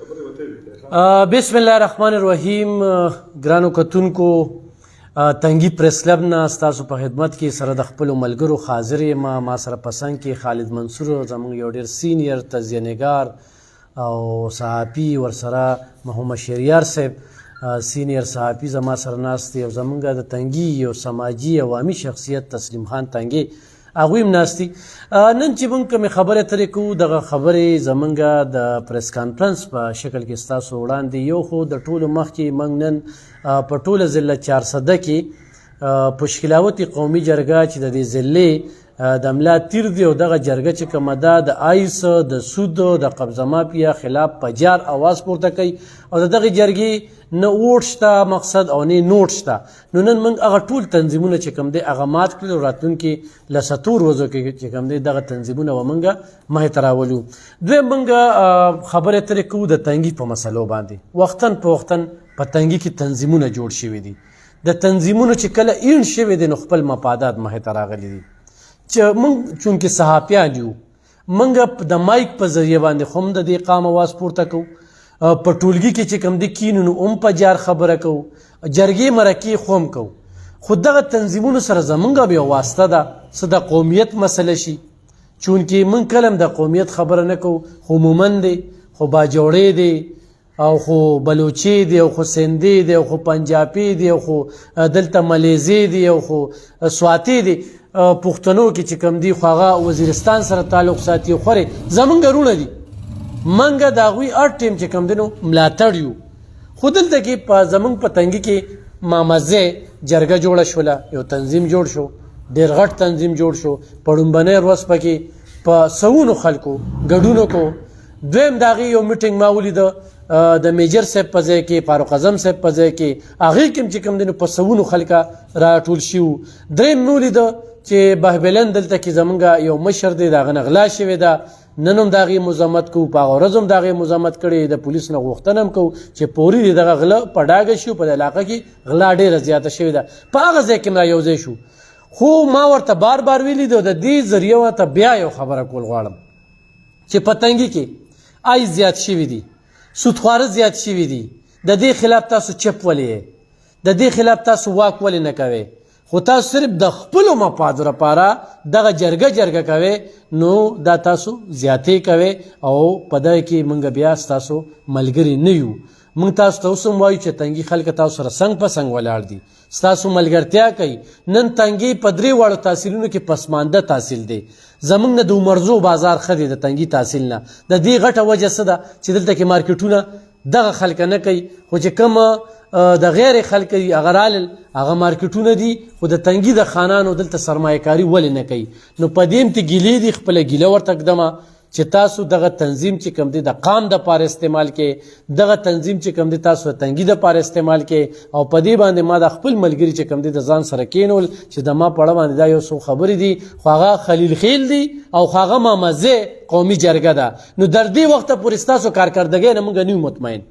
بسم الله الرحمن الرحیم. ګرانو کتونکو، تنګي پریس کلب نه ستاسو په خدمت کې سره د خپلو ملګرو حاضر یم. ما سره په څنګ کې خالد منصور زموږ یو ډېر سینیر تجزیه نګار او صحافي، ورسره محمد شهریار صاحب سینیر صحافي زما سره ناست دی، او زموږ د تنګي یو سماجي عوامي شخصیت تسلیم خان تنګي هغوی هم ناست دي. نن چې موږ کومې خبرې اترې کوو، دغه خبرې زموږ د پریس کانفرنس په شکل کې ستاسو وړاندې یو، خو د ټولو مخکې موږ نن په ټوله ضلع 400 کې په شکلاوتي قومي جرګه چې د دې ضلعې د ملا تیر دی، او دغه جرګه چې کومه ده د آیس د سود د قبضه مافیا خلاف په جار اواز پورته کوي، او د دغې جرګې نه اوټ شته مقصد او نه نوټ شته. نو نن موږ هغه ټول تنظیمونه چې کوم دی هغه مات کړل، او راتلونکي له 70 ورځو کې چې کوم دی دغه تنظیمونه به موږ مخې ته راولو. دویم موږ خبرې اترې کوو د تنګي په مسلو باندې. وختن په وختن په تنګي کې تنظیمونه جوړ شوي دي. د تنظیمونو چې کله ایڼ شوي دي نو خپل مفادات مخې ته راغلي دي. چې موږ چونکې صحافیان یو، موږ د مایک په ذریعه باندې خو هم د دې قام اواز پورته کوو، په ټولګي کې چې کوم دی کینو نو هم په جار خبره کوو، جرګې مرکې خو هم کوو. خو دغه تنظیمونو سره زموږ هم یو واسطه ده، څه د قومیت مسله شي، چونکې موږ کله هم د قومیت خبره نه کوو، خو مومن دی، خو باجوړی دی، او خو بلوچي دی، او خو سندي دی، او خو پنجابي دی، او خو دلته ملیزي دی، او خو سواتی دی. پښتنو کې چې کوم دی خو هغه وزیرستان سره تعلق ساتي، خورې زمونږ رونه دي، منګه د هغوی هر ټیم چې کوم دی نو ملاتړ یو. خو دلته کې په زمونږ په تنګي کې مامزه جرګه جوړه شوله، یو تنظیم جوړ شو، ډېر غټ تنظیم جوړ شو. په ړومبنۍ ورځ پکې په سوونو خلکو ګډون وکړو. دویم د هغې یو میټینګ ما ولیده د میجر صاحب په ځای کې، فاروق اعظم صاحب په ځای کې، هغې کې چې کوم دی نو په سوونو خلکه راټول شي وو. دریم مې ولیده چې بهبلن دلته کې زمونږ یو مشر دی، د هغه نه غلا شوې ده، نن هم د هغې مزاحمت کوو، په هغه ورځ هم د هغې مزاحمت کړې، د پولیس نه غوښتنه هم کوو چې پورې د دغه غله په ډاګه شو. په علاقه کې غلا ډېره زیاته شوې ده، په هغه ځای کې هم را یو ځای شو. خو ما ورته بار بار ویلي دی، د دې ذریعه ورته بیا یو خبره کول غواړم چې په تنګي کې آی زیات شوي دي، سودخواره زیات شوي دي. د دې خلاف تاسو چپ ولې یې؟ د دې خلاف تاسو واک ولې نه کوئ؟ خو تاسو صرف د خپلو مفادو لپاره دغه جرګه کوئ، نو دا تاسو زیاتې کوئ، او په دغه کې موږ بیا ستاسو ملګري نه یو. موږ تاسو ته اوس هم وایو چې تنګي خلک تاسو سره څنګ په څنګ ولاړ دي، ستاسو ملګرتیا کوي. نن تنګي په 3 واړو تحصیلونو کې پسمانده تحصیل دی. زموږ نه د عمرزو بازار ښه دی د تنګي تحصیل نه. د دې غټه وجه څه ده چې دلته کې مارکیټونه دغه خلک نه کوي، خو چې کوم د غیر خلک هغه رالل هغه مارکیټونه دي، خو د تنګي د خانانو دلته سرمایه کاري ولې نه کوي؟ نو په دې هم ته ګیلې دي، خپله ګیله ورته ږدمه چې تاسو دغه تنظیم چې کوم دی د قام د پاره استعمال کې، دغه تنظیم چې کوم دی تاسو د تنګي د پاره استعمال کې. او په دې باندې ما د خپل ملګري چې کوم دی د ځان سره کینول چې د ما په اړه باندې دا یو څو خبرې دي، خو هغه خلیل خیل دي او هغه مامزه قومي جرګه ده. نو در دې وخته پورې ستاسو کارکردګۍ نه موږ نه یو مطمئن.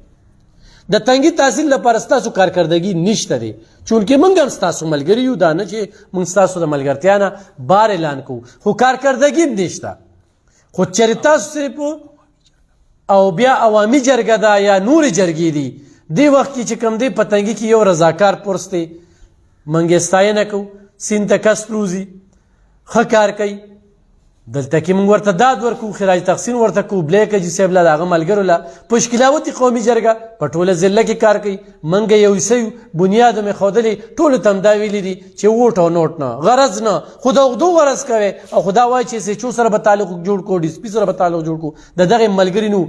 د تنګي تحصیل لپاره ستاسو کارکردګي نشته دی، چونکې موږ هم ستاسو ملګري یو. دا نه چې موږ ستاسو د ملګرتیا نه بار اعلان کوو، خو کارکردګي هم نشته. خو چېرې تاسو صرف او بیا عوامي جرګه ده یا نورې جرګې دي، دې وخت کې چې کوم دی په تنګي کې یو رضاکار پرس دی، موږ یې ستاینه کوو، سیند ته کس پروزي، ښه کار کوي. دلته کې موږ ورته داد ورکوو، خراج تحسین ورته کوو، بلیک اجي صاحب له د هغه ملګرو له په شکلاوتي قومي جرګه په ټوله ضلع کې کار کوي. موږ یو حصه یو، بنیاد مې ښودلی، ټولو ته هم دا ویلي دي چې ووټ او نوټ نه، غرض نه، خو د اوږدو غرض کوئ. او خو دا وایي چې SHO سره به تعلق جوړ کړو، DSP سره به تعلق جوړ کړو. د دغې ملګري نو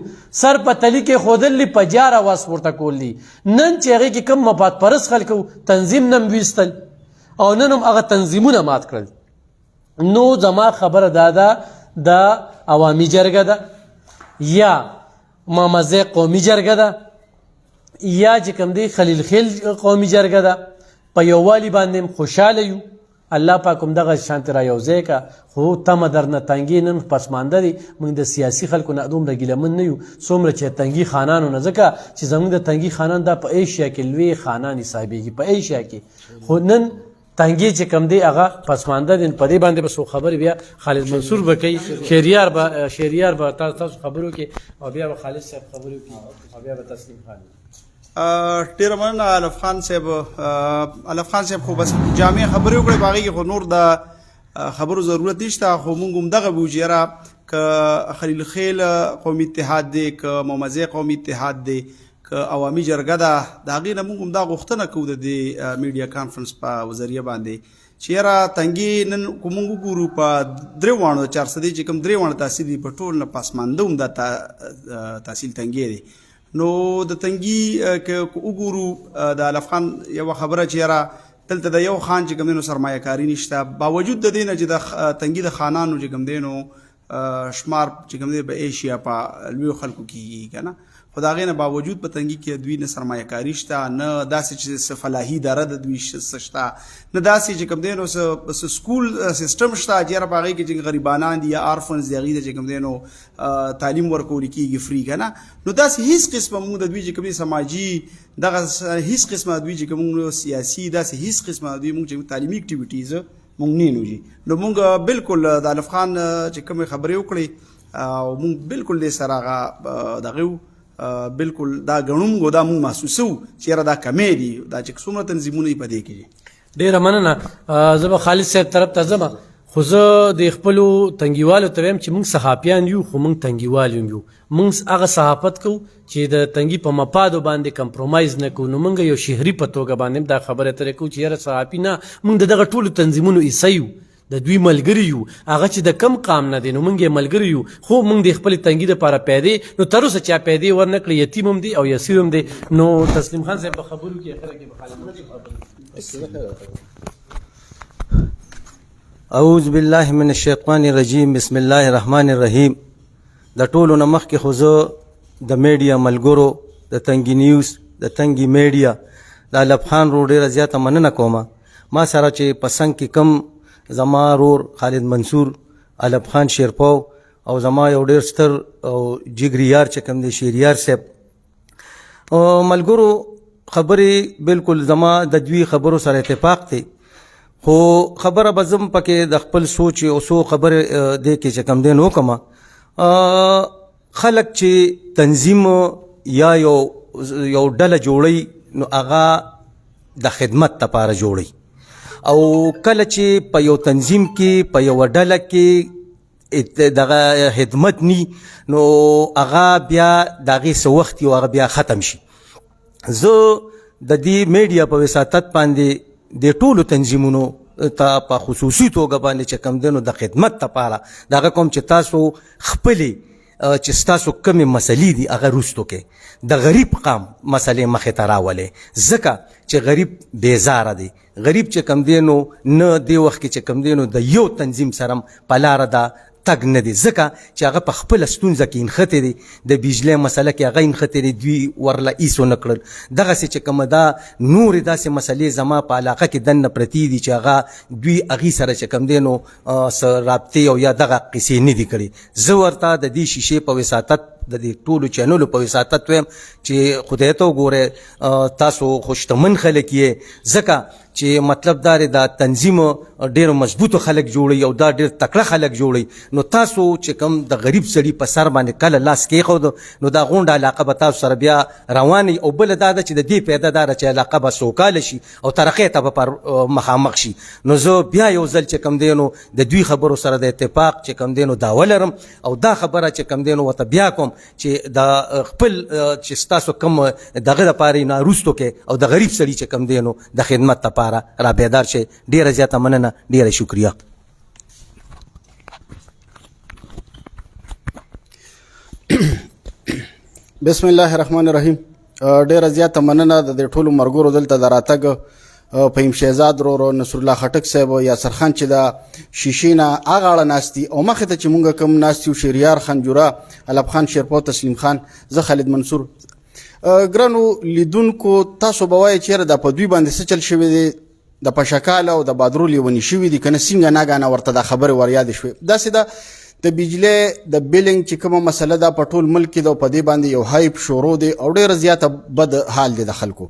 سر په تلي کې ښودلی، په جار اواز پورته کول دي. نن چې هغې کې کوم مفاد پرست خلک تنظیم نه ویستل، او نن هم هغه تنظیمونه مات کړل. نو زما خبره دا ده، د عوامي جرګه ده یا مامزه قومي جرګه ده یا چې کوم دی خلیل خیل قومي جرګه ده، په یووالي باندې خوشحاله یو. الله پاک هم دغه شانتې را یوځای که. خو تمه درنه تنګي نن پسمانده دي، موږ د سیاسي خلکو نه دومره ګیلمن نه یو څومره چې تنګي خانانو نه، ځکه چې زموږ د تنګي خانان دا په ایشیا کې لوی خانان حسابېږي، په ایشیا کې. خو نن تنګي چې کم دی هغه پسمانده دي په دې باندې به څو خبرې بیا خالد منصور به کوي شهریار به تاسو خبرو کې او بیا به خالد صاحب خبرو کې او بیا به تسلیم خان ډېره مننه الف خان صاحب خو بس جامع خبرې وکړې په هغې کې خو نور د خبرو ضرورت نشته خو مونږ هم دغه ویو چې یاره که خلیل خیل قومي اتحاد دی که مومزی قومي اتحاد دی که عوامي جرګه ده د هغې نه مونږ هم دا غوښتنه کوو د دې میډیا کانفرنس په ذریعه باندې چې یاره تنګي نن که مونږ وګورو په درې واڼو 400 چې کوم درې واڼه تحصیل دي په ټول نه پاسمانده هم دا تحصیل تنګي دی نو د تنګي که وګورو د الف خان یوه خبره چې یاره دلته د یو خان چې کوم دی نو سرمایه کاري نشته باوجود د دې نه چې د تنګي د خانانو چې کوم دی نو شمار چې کوم دی په ایشیا په لویو خلکو کېږي که نه خو د هغې نه باوجود په تنګي کې دوی نه سرمایه کاري شته نه داسې چې څه فلاحي اداره د دوی څه شته نه داسې چې کوم دی نو څه سکول سیسټم شته چې یاره په هغې کې چې غریبانان دي یا آرفنز دي هغې ته چې کوم دی نو تعلیم ورکول کېږي فری که نه نو داسې هېڅ قسمه مونږ د دوی چې کوم سماجي دغه هېڅ قسمه دوی چې کوم سیاسي داسې هېڅ قسمه دوی مونږ چې تعلیمي اکټیویټیز مونږ نه نوجي نو مونږ بالکل د الف خان چې کومې خبرې وکړې او مونږ بالکل دې سره هغه دغه بالکل دا ګڼو مونږ دا مونږ محسوسو چې یاره دا کمې دي دا چې څومره تنظیمونه یې په دې کې دي ډېره مننه زه به خالد صاحب طرف ته ځم خو زه د خپلو تنګیوالو ته وایم چې موږ صحافیان یو خو موږ تنګیوال یو موږ هغه صحافت کوو چې د تنګي په مفادو باندې کمپرومایز نه کوو نو موږ یو شهري په توګه باندې دا خبره ترې کوو چې یاره صحافي نه موږ د دغه ټولو تنظیمونو حصه یو د دوی ملګري یو هغه چې د کم قام نه دی نو موږ یې ملګري یو خو موږ د خپلې تنګي دپاره پیدې نو تر اوسه چا پیدې ورنه کړې یتیم هم دی او یسیر هم دی نو تسلیم خان صاحب په خبرو کې اخره کې به خالد اعوذ بالله من الشیطان الرجیم بسم الله الرحمن الرحیم د ټولو نه مخکې خو زه د میډیا ملګرو د تنګي نیوز د تنګي میډیا د الف خان ورو ډېره زیاته مننه کومه ما سره چې په څنګ کې کم زما ورور خالد منصور الف خان شیرپو او زما یو ډېر ستر او جګري یار چې کوم دی شهریار صاحب ملګرو خبرې بالکل زما د دوی خبرو سره اتفاق دی خو خبره به زم پکې د خپل سوچ او سو خبرې دی کې چې کم دی نو کومه خلک چې تنظیم یا یو ډله جوړی نو هغه د خدمت لپاره جوړی او کله چې په یو تنظیم کې په یو ډله کې دغه خدمت نی نو هغه بیا دغه څه وخت یو هغه بیا ختم شي زه د دې میډیا په وساتت باندې د ټولو تنظیمونو ته په خصوصي توګه باندې چې کم دی نو د خدمت لپاره دغه کوم چې تاسو خپلې چې ستاسو کمې مسلې دي هغه وروستو کې د غریب قام مسلې مخې ته راولې ځکه چې غریب بیزاره دی غریب چې کم دی نو نه دی وخت کې چې کم دی نو د یو تنظیم سره په لاره ده تګ نه دی ځکه چې هغه په خپله ستونزه کې انښتې دی د بجلۍ مسله کې هغه انښتې دی دوی ورله ایس ونه کړل دغسې چې کومه دا نورې داسې مسلې زما په علاقه کې دننه پرتې دي چې هغه دوی هغې سره چې کوم دی نو څه رابطې او یا دغه قصې نه دي کړي زه ورته د دې شیشې په وساطت د دې ټولو چینلو په وساطت ویم چې خدای ته وګورئ تاسو خو شتمن خلک یې ځکه چې مطلب دا دی دا تنظیم ډېر مضبوطو خلک جوړوي او دا ډېر تکړه خلک جوړوي نو تاسو چې کوم د غریب سړي په سر باندې کله لاس کېښود نو دا غونډه علاقه به تاسو سره بیا روانه او بله دا ده چې د دې پیدا دا ده چې علاقه به سوکاله شي او ترقۍ ته به مخامخ شي نو زه بیا یو ځل چې کوم دی نو د دوی خبرو سره د اتفاق چې کوم دی نو دا ولرم او دا خبره چې کوم دی نو ورته بیا کوم چې د خپل چې ستاسو کوم دغه دپاره یې ناروستو کې او د غریب سړي چې کوم دی نو د خدمت لپاره را بیدار شي ډېره زیاته مننه ډېره شکریه بسم الله الرحمن الرحیم ډېره زیاته مننه د دې ټولو ملګرو دلته د راتګ فهیم شهزاد ورو نصر الله خټک صاحب یاسر خان چې د شیشې نه هغه اړه ناست دي او مخې ته چې مونږ کوم ناست یو شهریار خان جوره الف خان شیرپو تسلیم خان زه خالد منصور ګرانو لیدونکو تاسو به وایئ چېرې دا په دوی باندې څه چل شوی دی د پشکال او د بادرو لیوني شوي دي که نه څنګه ناګانه ورته دا خبرې وریادې شوې داسې ده د بجلۍ د بیلینګ چې کومه مسله ده په ټول ملک کې ده په دې باندې یو هایپ شروع دی او ډېره زیاته بد حال دی د خلکو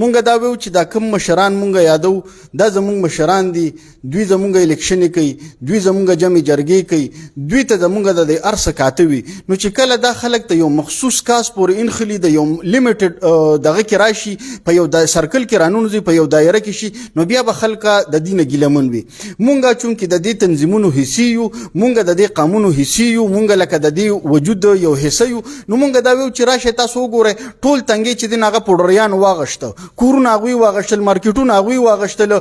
مونږ دا ویو چې دا کم مشران مونږ یادو دا زمونږ مشران دي دوی زمونږ الیکشن کوي دوی زمونږ جمع جرګې کوي دوی ته زمونږ د ارث کاته وي نو چې کله دا خلک ته یو مخصوص کاس پورې انخلي د یو لیمیټډ دغه کې راشي په یو د سرکل کې رانونځي په یو دایره کې شي نو بیا به خلکه د دینه ګیلمن وي مونږ چونکې د دې تنظیمونو حصي یو مونږ د دې قانونو حصي یو مونږ لکه د دې وجود یو حصه یو نو مونږ دا ویو چې راشه تاسو وګورئ ټول تنګي چې دین هغه پوډریان واغشته کورونه هغوی واغشتل مارکیټونه هغوی واغشتل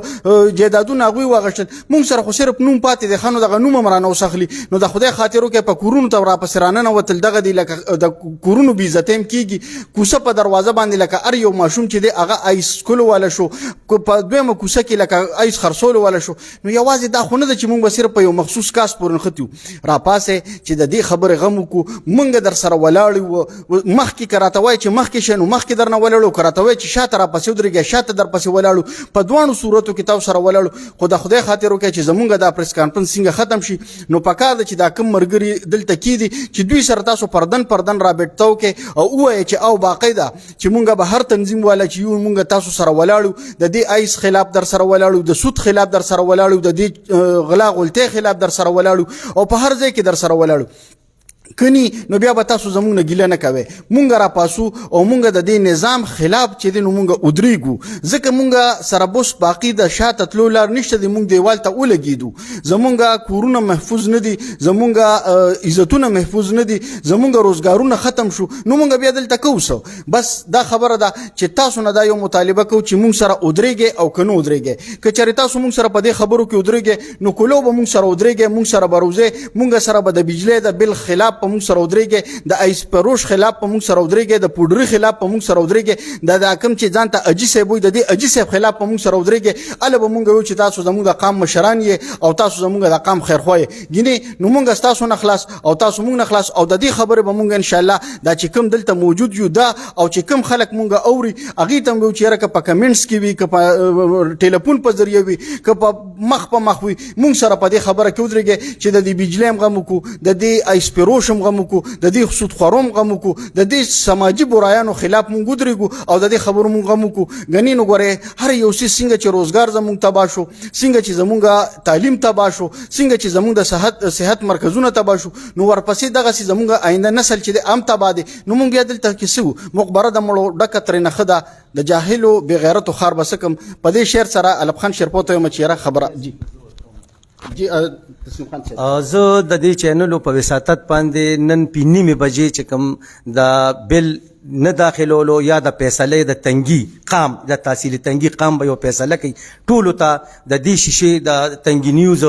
جیدادونه هغوی واغشتل مونږ سره خو صرف نوم پاتې دی ښه نو دغه نوم هم رانه وسخلي نو د خدای خاطر وکړئ په کورونو ته راپسې راننوتل دغه دی لکه د کورونو بې عزتي هم کېږي کوڅه په دروازه باندې لکه هر یو ماشوم چې دی هغه آیس څکلو والا شو په دویمه کوڅه کې لکه آیس خرڅولو والا شو نو یوازې دا خو نه ده چې مونږ به صرف په یو مخصوص کاس پورې نښتي یو راپاسې چې د دې خبرې غم وکړو مونږ در سره ولاړ یو مخکې که راته وایي چې مخکې شئ نو مخکې درنه ولاړو که راته وایي چې شاته راپسې ودرېږئ شاته درپسې ولاړو په دواړو صورتو کې تاسو سره ولاړو خو د خدای خاطر وکړئ چې زمونږ دا پریس کانفرنس څنګه ختم شي نو پکار ده چې دا کم ملګري دلته کېدي چې دوی سره تاسو پردن رابطه وکړئ او ووایئ چې او باقاعده چې مونږ به هر تنظیم والا چې یو مونږ تاسو سره ولاړو د دې آیس خلاف در سره ولاړو د سود خلاف در سره ولاړو د دې غلا غلطۍ خلاف در سره ولاړو او په هر ځای کې در سره ولاړو کني نو بیا به تاسو زمونږ نه ګیله نه کوئ مونږ راپاسو او مونږ د دې نظام خلاف چې دی نو مونږ ودرېږو ځکه مونږ سره بوس باقي د شاته تلو لار نشته دی مونږ دیوال ته ولګېدو زمونږ کورونه محفوظ نه دي زمونږ عزتونه محفوظ نه دي زمونږ روزګارونه ختم شو نو مونږ بیا دلته کوو څه بس دا خبره ده چې تاسو نه دا یو مطالبه کوو چې مونږ سره ودرېږئ او که نه ودرېږئ که چېرې تاسو مونږ سره په دې خبرو کې ودرېږئ نو کولو به مونږ سره ودرېږئ مونږ سره به روزئ مونږ سره به د بجلۍ د بل خلاف په مونږ سره ودرېږئ د آیس پروش خلاف په مونږ سره ودرېږئ د پوډري خلاف په مونږ سره ودرېږئ دا کوم چې ځان ته اجي صاحب وایي د دې اجي صاحب خلاف په مونږ سره ودرېږئ هله به مونږ وایو چې تاسو زموږ د قام مشران یې او تاسو زموږ د قام خیرخوا یې ګینې نو مونږ ستاسو نه خلاص او تاسو مونږ نه خلاص او د دې خبرې به مونږ انشاءالله دا چې کوم دلته موجود یو دا او چې کوم خلک مونږ اوري هغې ته هم وایو چې یاره که په کمنټس کې وي که په ټلیفون په ذریعه وي که په مخ وي مونږ سره په دې خبره کې ودرېږئ چې د دې بجلۍ هم غم وکړو د دې آیس پروش هم غم وکړو د دې سودخوروم غم وکړو د دې سماجي برایانو خلاف مونږ ودرېږو او د دې خبرو مونږ غم وکړو ګنې نو ګورئ هر یو څیز څنګه چې روزګار زمونږ تباه شو څنګه چې زمونږ تعلیم تباه شو څنګه چې زمونږ د صحت مرکزونه تباه شو نو ورپسې دغسې زمونږ آینده نسل چې دی هم تباه دی نو مونږ بیا دلته کې څه مقبره د مړو ډکه ترېنه ښه ده د جاهلو بې غیرتو خار به څه کم په دې شعر سره الف خان شیرپو ته یم چې یاره خبره جی تسلیم خان صاحب زه د دې چینلو په وساطت باندې نن په نیمې بجې چې کوم د بل نه داخلولو یا د فیصلې د تنګي قام د تحصیلي تنګي قام به یو فیصله کوي ټولو ته د دې شیشې د تنګي نیوز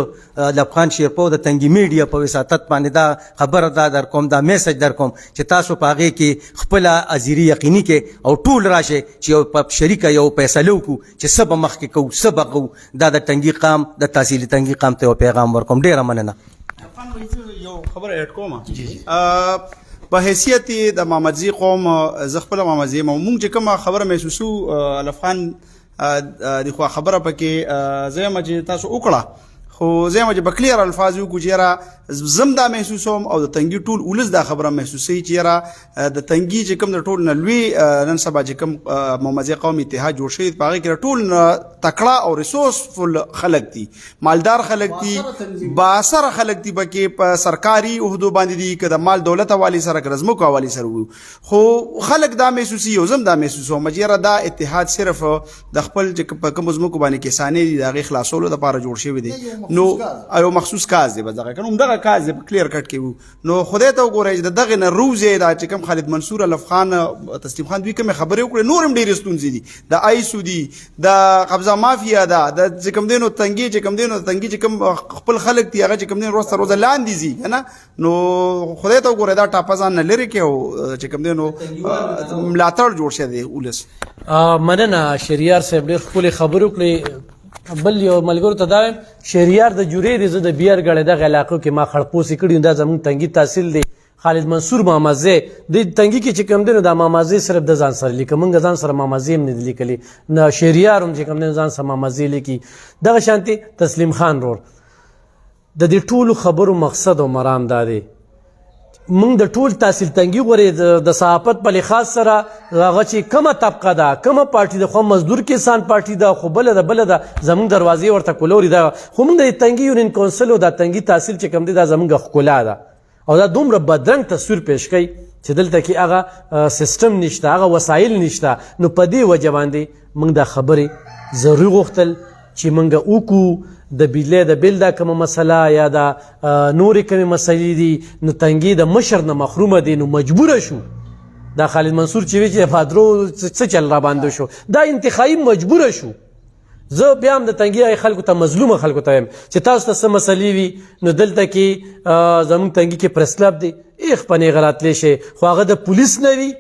د افغان شیرپو د تنګي میډیا په وساطت باندې دا خبره دا در کوم دا میسج در کوم چې تاسو په هغې کې خپله حاضري یقیني کې او ټول راشئ چې یو په شریکه یو فیصله وکړو چې څه به مخکې کوو څه به کوو دا د تنګي قام د تحصیلي تنګي قام ته یو پیغام ورکوم ډېره مننه یو خبره اډ کوم په حیثیت د محمدزي قوم زه خپله محمدزي یم او مونږ چې کومه خبره محسوسو الف خان د خوا خبره پکې زه یم چې تاسو وکړه خو زه یم چې په کلیر الفاظ وکړو چې یاره زم دا محسوسوم او د تنګي ټول ولس دا خبره محسوسوي چې یاره د تنګي چې کوم د ټول نه لوی نن سبا چې کوم محمدزي قوم اتحاد جوړ شوی په هغې کې ټول تکړه او ریسورسفل خلک دي مالدار خلک دي بااثره خلک دي پکې په سرکاري عهدو باندې دي که د مال دولت حوالې سره که د ځمکو حوالې سره وي خو خلک دا محسوسي او زم دا محسوسوم چې یاره دا اتحاد صرف د خپل چې په کومو ځمکو باندې کسانې دي د هغې خلاصولو دپاره جوړ شوی دی نو یو مخصوص کاز دی بس دغه که همدغه کاز دی په کلیر کټ کې وو نو خدای ته وګورئ چې د دغې نه روزې دا چې کوم خالد منصور الف خان تسلیم خان دوی کومې خبرې وکړې نور هم ډېرې ستونزې دي د آیسو دي د قبضه مافیا ده د چې کوم دی نو تنګي چې کوم دی نو تنګي چې کوم خپل خلک دي هغه چې کوم دی روزه روزه لاندې ځي که نه نو خدای ته وګورئ دا ټاپه ځان نه لرې کړي او چې کوم دی نو ملاتړ جوړ شوی دی ولس مننه شهریار صاحب ډېر ښکلې خبرې وکړې بل یو ملګرو ته دا وایم شهریار د جورې دی زه د بیار ګړې دغه علاقو کې ما خړپوسې کړي دا زموږ تنګي تحصیل دی خالد منصور مامازی د تنګي کې چې کوم دی نو دا مامازی صرف د ځان سره لیکه موږ ځان سره مامازی هم نه دي لیکلي نه شهریار هم چې کوم دی ځان سره مامازی لیکي دغه شانتې تسلیم خان رور د دې ټولو خبرو مقصد او مرام دا دی موږ د ټول تحصیل تنګي غورې د صحافت په لحاظ سره هغه چې کومه طبقه ده کومه پارټي ده خو مزدور کسان پارټي ده خو بله ده زموږ دروازې ورته کولوري ده خو موږ د تنګي یونین کونسل او د تنګي تحصیل چې کوم دی دا زموږ ښکلا ده او دا دومره بدرنګ تصویر پیش کوي چې دلته کې هغه سیستم نشته هغه وسایل نشته نو په دې وجه باندې موږ دا خبرې ضروري غوښتل چې موږ وکړو د بیلې د بیل دا کومه مسله یا دا نورې کومې مسلې دي نو تنګي د مشر نه محرومه دي نو مجبوره شو دا خالد منصور چې وی چې پادرو څه چل را باندې شو دا انتخابي مجبوره شو زه بیا هم د تنګي خلکو ته مظلومه خلکو ته وایم چې تاسو ته څه مسلې وي نو دلته کې زموږ تنګي کې پریس کلب دی ایخ پنې غلط لیشي خو هغه د پولیس نه وي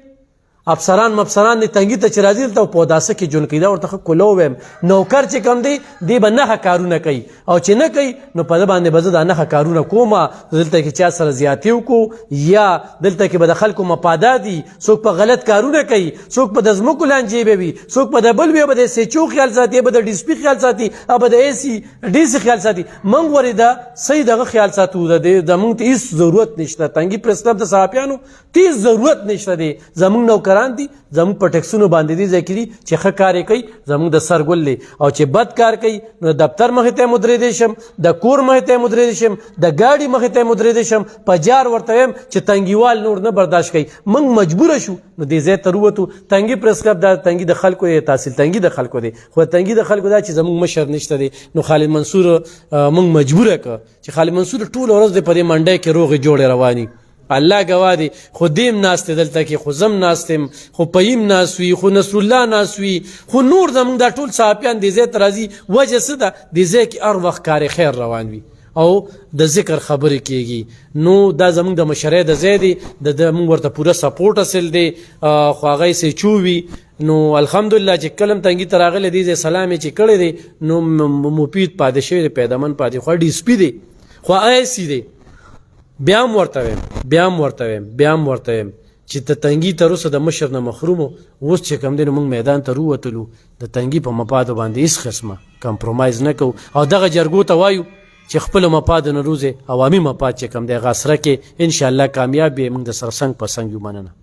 افسران نه تنګي ته چې راځي دلته په داسه کې جون کیدا ورته کولو ویم نوکر چې کم دی دی به نه کارونه کوي او چې نه کوي نو په باندې به زه دا نه کارونه کومه دلته کې چا سره زیاتی وکړو یا دلته کې به د خلکو مفادات دي څوک په غلط کارونه کوي څوک په د ځمکو لانجې به وي څوک په د بل به د سچو خیال ساتي به د ډي سي پي خیال ساتي به د اي سي ډي سي خیال ساتي موږ ورې دا صحیح دغه خیال ساتو د زموږ ته هیڅ ضرورت نشته تنګي پریس کلب د صحافیانو ته ضرورت نشته دی زموږ نوکر دي زموږ په ټیکسونو باندې دي ځکه چې ښه کار کوي زموږ د سر ګل دی او چې بد کار کوي نو دفتر مخې ته مدرې شم د کور مخې ته مدرې شم د ګاډي مخې ته مدرې شم په جار ورته ویم چې تنګیوال نور نه برداشت کوي موږ مجبور شو نو دې ځای ته وروتو تنګي پریس کلب دا تنګي د خلکو دی تحصیل تنګي د خلکو دی خو تنګي د خلکو دا چې زموږ مشر نشته دی نو خالد منصور موږ مجبور کړ چې خالد منصور ټول ورځ د پرې منډه کې روغې جوړې رواني الله گواه دی خو دیم ناست دلته کې خو زم ناستم خو پیم ناست وي خو نصر الله ناست وي خو نور زموږ دا ټول صحافیان دې ځای ته راځي وجه څه ده دې ځای کې هر وخت کار خیر روان وي او د ذکر خبرې کېږي نو دا زموږ د مشرۍ د ځای دی د موږ ورته پوره سپورټ حاصل دی خو هغه یې سچو وي نو الحمدلله چې کلم تنګي ته راغلی دی ځای سلام یې چې کړی دی نو مفید پاتې شوی دی پیدامن پاتې خو ډي سي پي دی خو آی سي دی بیا هم ورته ویم چې د تنګي تر اوسه د مشر نه محرومو اوس چې کوم دی نو موږ میدان ته ووتلو د تنګي په مفادو باندې هېڅ قسمه کمپرومایز نه کوو او دغه جرګو ته وایو چې خپلو مفادو نه روزې عوامي مفاد چې کوم دی هغه سره کې انشاءالله کامیاب یې موږ د سره څنګ په څنګ یو. مننه.